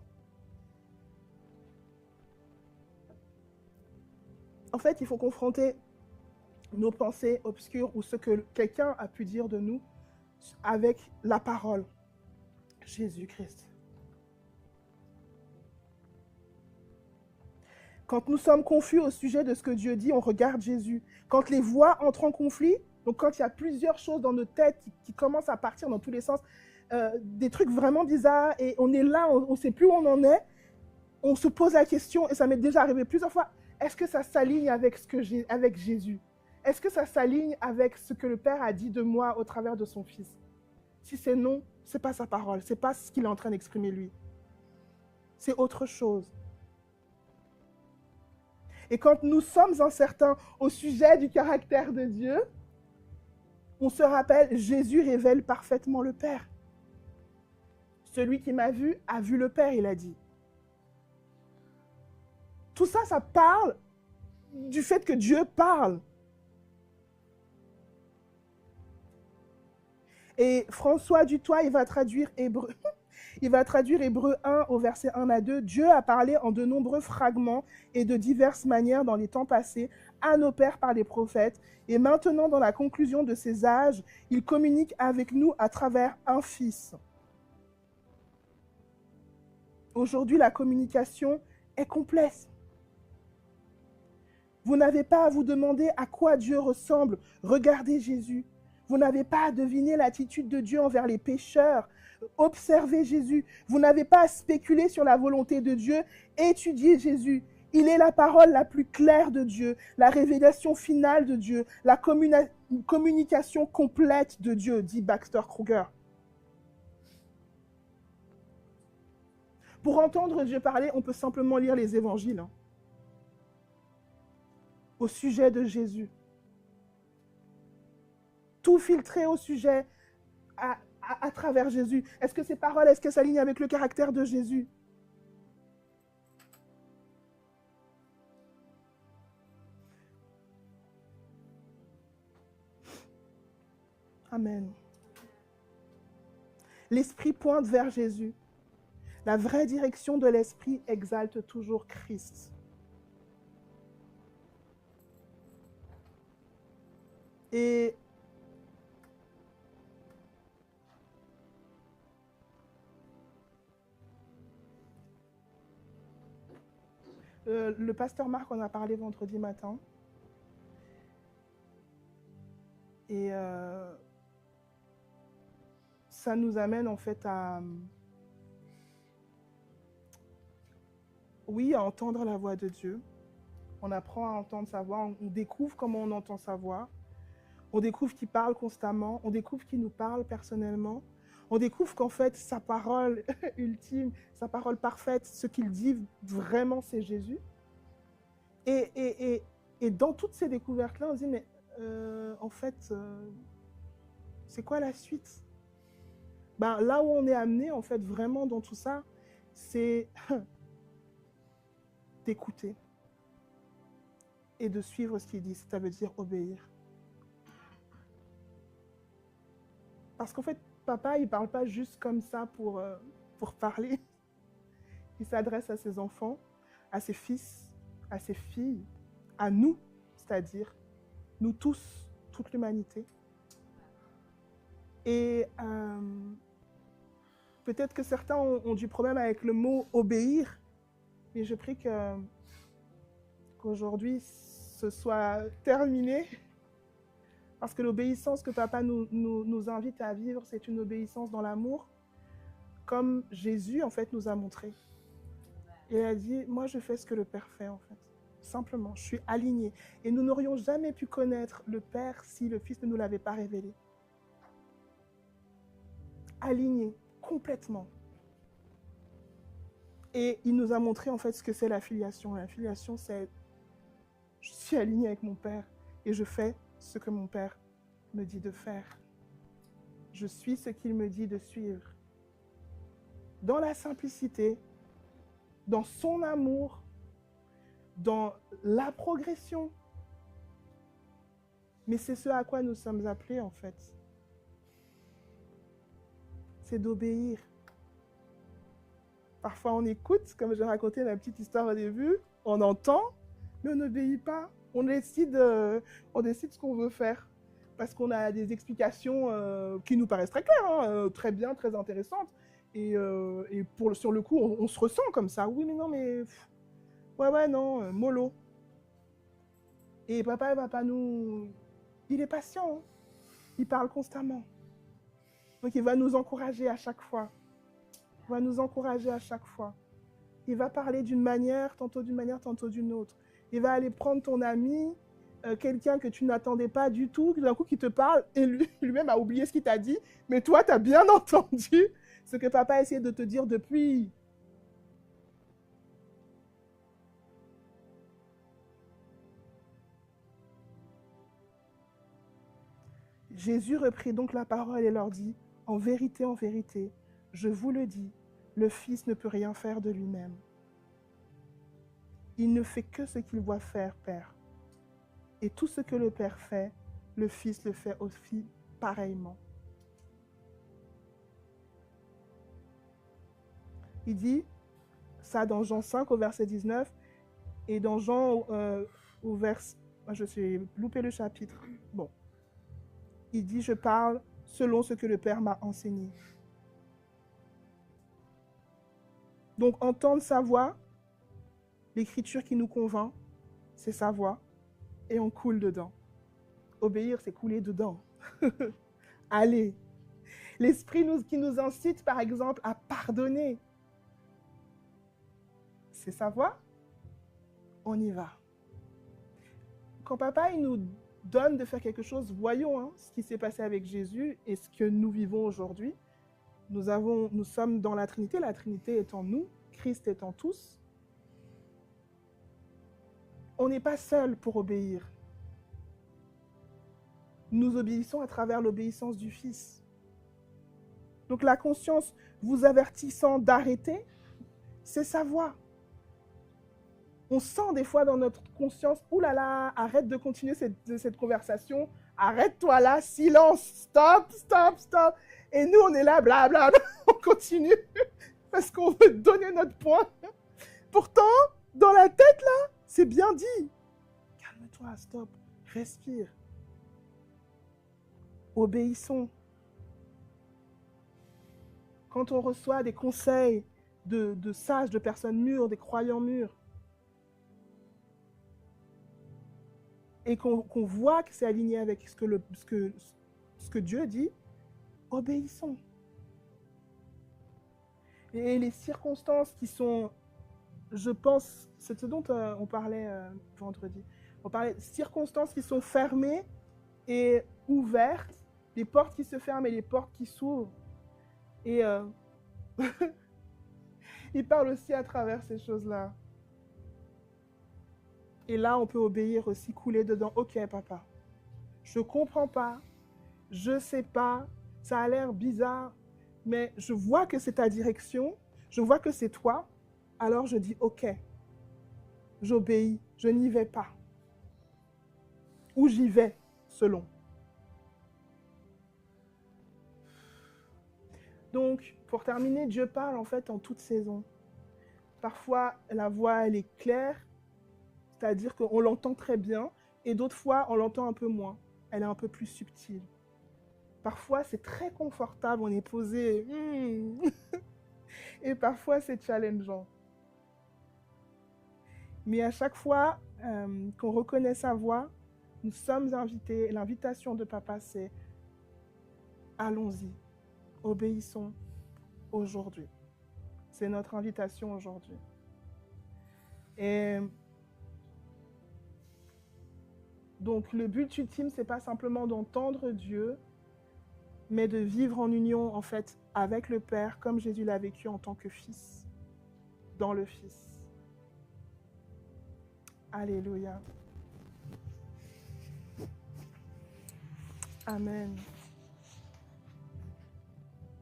En fait, il faut confronter nos pensées obscures ou ce que quelqu'un a pu dire de nous avec la parole. Jésus-Christ. Quand nous sommes confus au sujet de ce que Dieu dit, on regarde Jésus. Quand les voix entrent en conflit, donc quand il y a plusieurs choses dans nos têtes qui commencent à partir dans tous les sens, des trucs vraiment bizarres, et on est là, on ne sait plus où on en est, on se pose la question, et ça m'est déjà arrivé plusieurs fois, est-ce que ça s'aligne avec Jésus? Est-ce que ça s'aligne avec ce que le Père a dit de moi au travers de son Fils? Si c'est non, ce n'est pas sa parole, ce n'est pas ce qu'il est en train d'exprimer lui. C'est autre chose. Et quand nous sommes incertains au sujet du caractère de Dieu, on se rappelle, Jésus révèle parfaitement le Père. Celui qui m'a vu a vu le Père, il a dit. Tout ça, ça parle du fait que Dieu parle. Et François Dutoit, il va traduire Hébreu 1 au verset 1 à 2. Dieu a parlé en de nombreux fragments et de diverses manières dans les temps passés à nos pères par les prophètes. Et maintenant, dans la conclusion de ces âges, il communique avec nous à travers un Fils. Aujourd'hui, la communication est complète. Vous n'avez pas à vous demander à quoi Dieu ressemble. Regardez Jésus. Vous n'avez pas à deviner l'attitude de Dieu envers les pécheurs. Observez Jésus. Vous n'avez pas à spéculer sur la volonté de Dieu. Étudiez Jésus. Il est la parole la plus claire de Dieu, la révélation finale de Dieu, la communication complète de Dieu, dit Baxter Kruger. Pour entendre Dieu parler, on peut simplement lire les évangiles au sujet de Jésus. Tout filtrer au sujet à travers Jésus. Est-ce que ces paroles, est-ce qu'elles s'alignent avec le caractère de Jésus? Amen. L'esprit pointe vers Jésus. La vraie direction de l'esprit exalte toujours Christ. Et le pasteur Marc en a parlé vendredi matin. Et ça nous amène en fait à entendre la voix de Dieu. On apprend à entendre sa voix, on découvre comment on entend sa voix. On découvre qu'il parle constamment, on découvre qu'il nous parle personnellement. On découvre qu'en fait, sa parole ultime, sa parole parfaite, ce qu'il dit vraiment, c'est Jésus. Et dans toutes ces découvertes-là, on se dit, mais en fait, C'est quoi la suite? Ben, là où on est amené, en fait, vraiment dans tout ça, c'est d'écouter et de suivre ce qu'il dit. Ça veut dire obéir. Parce qu'en fait, papa, il ne parle pas juste comme ça pour parler. Il s'adresse à ses enfants, à ses fils, à ses filles, à nous, c'est-à-dire nous tous, toute l'humanité. Et peut-être que certains ont du problème avec le mot obéir, mais je prie qu'aujourd'hui ce soit terminé, parce que l'obéissance que papa nous invite à vivre, c'est une obéissance dans l'amour, comme Jésus en fait nous a montré. Et il a dit, moi je fais ce que le Père fait en fait. Simplement, je suis alignée. Et nous n'aurions jamais pu connaître le Père si le Fils ne nous l'avait pas révélé. Aligné, complètement. Et il nous a montré en fait ce que c'est la filiation. La filiation, c'est je suis alignée avec mon Père et je fais ce que mon Père me dit de faire. Je suis ce qu'il me dit de suivre. Dans la simplicité, dans son amour, dans la progression. Mais c'est ce à quoi nous sommes appelés en fait. C'est d'obéir. Parfois on écoute, comme j'ai raconté la petite histoire au début, on entend, mais on n'obéit pas. On décide ce qu'on veut faire. Parce qu'on a des explications qui nous paraissent très claires, hein, très bien, très intéressantes. Et sur le coup, on se ressent comme ça. Oui, mais non, mais... Ouais, non, mollo. Et papa, il va pas nous... Il est patient, hein. Il parle constamment. Donc, il va nous encourager à chaque fois. Il va nous encourager à chaque fois. Il va parler d'une manière, tantôt d'une autre. Il va aller prendre ton ami, quelqu'un que tu n'attendais pas du tout, d'un coup qui te parle, et lui-même a oublié ce qu'il t'a dit, mais toi, tu as bien entendu ce que papa a essayé de te dire depuis. Jésus reprit donc la parole et leur dit, en vérité, je vous le dis, le Fils ne peut rien faire de lui-même. Il ne fait que ce qu'il voit faire, Père. Et tout ce que le Père fait, le Fils le fait aussi pareillement. Il dit ça dans Jean 5 au verset 19 et dans Jean au verset... Je suis loupé le chapitre. Bon. Il dit, je parle selon ce que le Père m'a enseigné. Donc, entendre sa voix, l'écriture qui nous convainc, c'est sa voix, et on coule dedans. Obéir, c'est couler dedans. Allez. L'Esprit qui nous incite, par exemple, à pardonner. C'est sa voix, on y va. Quand papa, il nous donne de faire quelque chose, voyons ce qui s'est passé avec Jésus et ce que nous vivons aujourd'hui. Nous sommes dans la Trinité est en nous, Christ est en tous. On n'est pas seul pour obéir. Nous obéissons à travers l'obéissance du Fils. Donc la conscience vous avertissant d'arrêter, c'est sa voix. On sent des fois dans notre conscience, ouh là là, arrête de continuer cette conversation, arrête-toi là, silence, stop. Et nous, on est là, blabla, on continue, parce qu'on veut donner notre point. Pourtant, dans la tête là, c'est bien dit. Calme-toi, stop, respire. Obéissons. Quand on reçoit des conseils de sages, de personnes mûres, des croyants mûrs, et qu'on voit que c'est aligné avec ce que Dieu dit, obéissons. Et les circonstances qui sont, je pense, c'est ce dont on parlait vendredi, on parlait de circonstances qui sont fermées et ouvertes, les portes qui se ferment et les portes qui s'ouvrent. Et il parle aussi à travers ces choses-là. Et là, on peut obéir aussi, couler dedans. Ok, papa, je ne comprends pas. je ne sais pas, ça a l'air bizarre, mais je vois que c'est ta direction, je vois que c'est toi, alors je dis ok, j'obéis, je n'y vais pas. Ou j'y vais, selon. Donc, pour terminer, Dieu parle en fait en toute saison. Parfois, la voix, elle est claire, c'est-à-dire qu'on l'entend très bien, et d'autres fois, on l'entend un peu moins. Elle est un peu plus subtile. Parfois, c'est très confortable, on est posé, et parfois, c'est challengeant. Mais à chaque fois qu'on reconnaît sa voix, nous sommes invités. L'invitation de Papa, c'est allons-y, obéissons aujourd'hui. C'est notre invitation aujourd'hui. Et donc, le but ultime, ce n'est pas simplement d'entendre Dieu, mais de vivre en union, en fait, avec le Père, comme Jésus l'a vécu en tant que Fils, dans le Fils. Alléluia. Amen.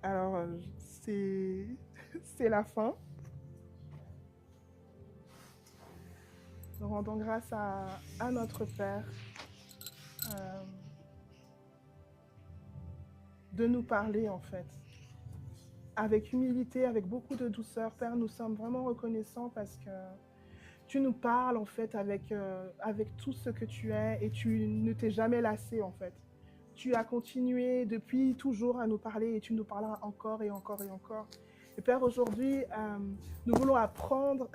Alors, c'est la fin. Nous rendons grâce à notre Père de nous parler, en fait. Avec humilité, avec beaucoup de douceur. Père, nous sommes vraiment reconnaissants parce que tu nous parles, en fait, avec tout ce que tu es et tu ne t'es jamais lassé, en fait. Tu as continué depuis toujours à nous parler et tu nous parleras encore et encore et encore. Et Père, aujourd'hui, nous voulons apprendre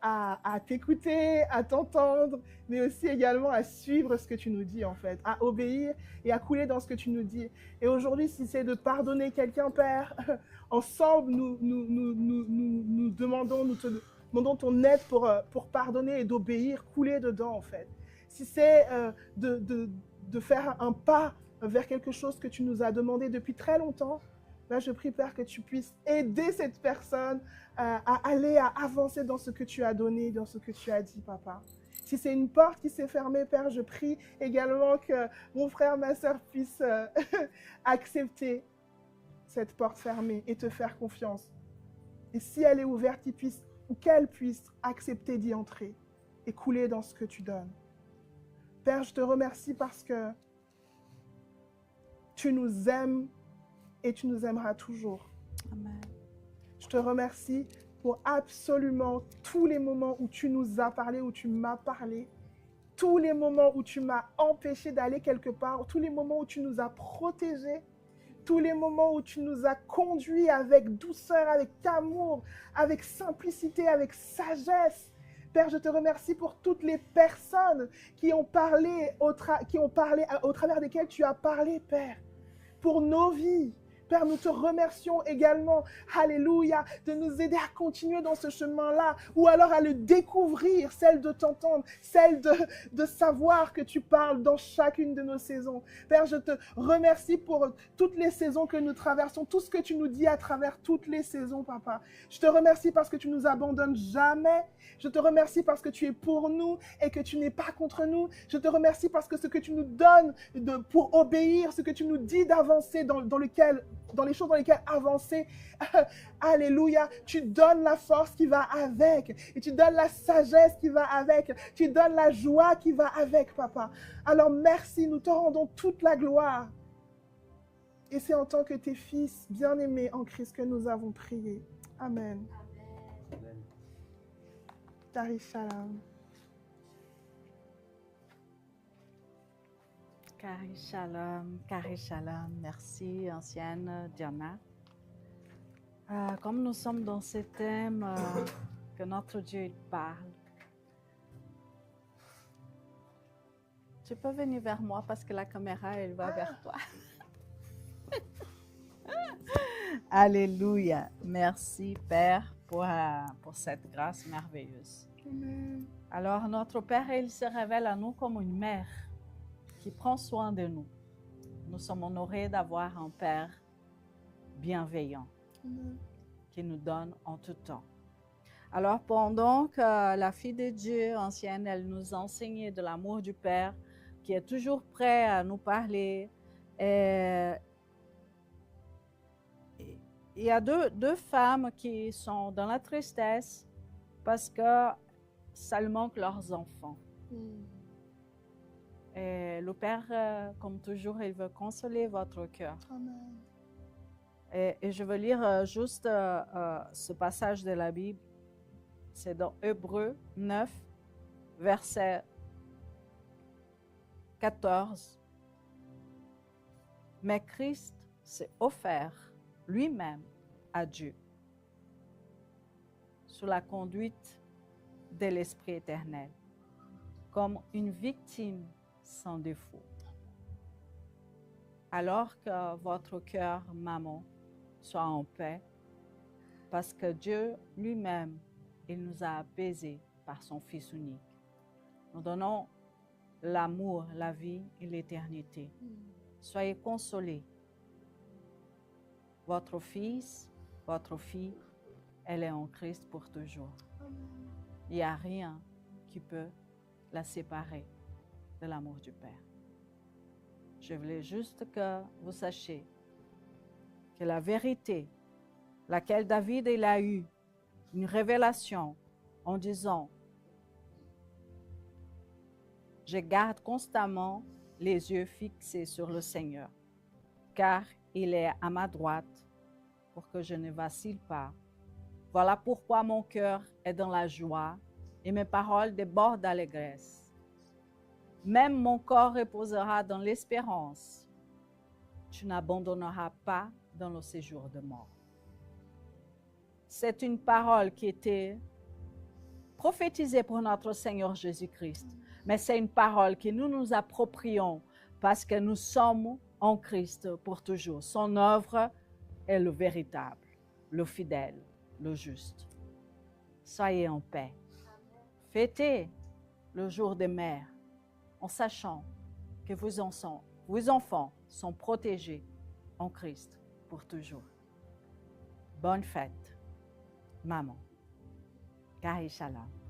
à t'écouter, à t'entendre, mais aussi également à suivre ce que tu nous dis, en fait, à obéir et à couler dans ce que tu nous dis. Et aujourd'hui, si c'est de pardonner quelqu'un, Père, ensemble, nous demandons ton aide pour pardonner et d'obéir, couler dedans, en fait. Si c'est de faire un pas vers quelque chose que tu nous as demandé depuis très longtemps, là, je prie, Père, que tu puisses aider cette personne à aller, à avancer dans ce que tu as donné, dans ce que tu as dit, Papa. Si c'est une porte qui s'est fermée, Père, je prie également que mon frère, ma soeur puissent accepter cette porte fermée et te faire confiance. Et si elle est ouverte, qu'elle puisse accepter d'y entrer et couler dans ce que tu donnes. Père, je te remercie parce que tu nous aimes et tu nous aimeras toujours. Amen. Je te remercie pour absolument tous les moments où tu nous as parlé, où tu m'as parlé, tous les moments où tu m'as empêché d'aller quelque part, tous les moments où tu nous as protégés, tous les moments où tu nous as conduits avec douceur, avec amour, avec simplicité, avec sagesse. Père, je te remercie pour toutes les personnes qui ont parlé au travers desquelles tu as parlé, Père, pour nos vies. Père, nous te remercions également, alléluia, de nous aider à continuer dans ce chemin-là, ou alors à le découvrir, celle de t'entendre, celle de savoir que tu parles dans chacune de nos saisons. Père, je te remercie pour toutes les saisons que nous traversons, tout ce que tu nous dis à travers toutes les saisons, Papa. Je te remercie parce que tu nous abandonnes jamais. Je te remercie parce que tu es pour nous et que tu n'es pas contre nous. Je te remercie parce que ce que tu nous donnes pour obéir, ce que tu nous dis d'avancer dans les choses dans lesquelles avancer, alléluia, tu donnes la force qui va avec, et tu donnes la sagesse qui va avec, tu donnes la joie qui va avec, Papa. Alors merci, nous te rendons toute la gloire. Et c'est en tant que tes fils bien-aimés en Christ que nous avons prié. Amen. Amen. Kari Shalom. Kari Shalom. Merci, ancienne Diana. Comme nous sommes dans ce thème que notre Dieu parle, tu peux venir vers moi parce que la caméra, elle va vers toi. Alléluia. Merci, Père, pour cette grâce merveilleuse. Amen. Alors, notre Père, il se révèle à nous comme une mère qui prend soin de nous. Nous sommes honorés d'avoir un Père bienveillant qui nous donne en tout temps. Alors, pendant que la fille de Dieu ancienne, elle nous enseignait de l'amour du Père, qui est toujours prêt à nous parler Et il y a deux femmes qui sont dans la tristesse parce que ça leur manque leurs enfants. Et le Père, comme toujours, il veut consoler votre cœur. Amen. Et je veux lire juste ce passage de la Bible. C'est dans Hébreux 9, verset 14. Mais Christ s'est offert lui-même à Dieu sous la conduite de l'Esprit éternel, comme une victime sans défaut. Alors que votre cœur, maman, soit en paix, parce que Dieu lui-même, il nous a apaisés par son Fils unique. Nous donnons l'amour, la vie et l'éternité. Soyez consolés. Votre fils, votre fille, elle est en Christ pour toujours. Il n'y a rien qui peut la séparer de l'amour du Père. Je voulais juste que vous sachiez que la vérité, laquelle David il a eu, une révélation en disant, je garde constamment les yeux fixés sur le Seigneur, car il est à ma droite pour que je ne vacille pas. Voilà pourquoi mon cœur est dans la joie et mes paroles débordent d'allégresse. Même mon corps reposera dans l'espérance. Tu n'abandonneras pas dans le séjour de mort. C'est une parole qui était prophétisée pour notre Seigneur Jésus-Christ. Mais c'est une parole que nous nous approprions parce que nous sommes en Christ pour toujours. Son œuvre est le véritable, le fidèle, le juste. Soyez en paix. Fêtez le jour des mères en sachant que vos enfants sont protégés en Christ pour toujours. Bonne fête, maman. Gahi Shalom.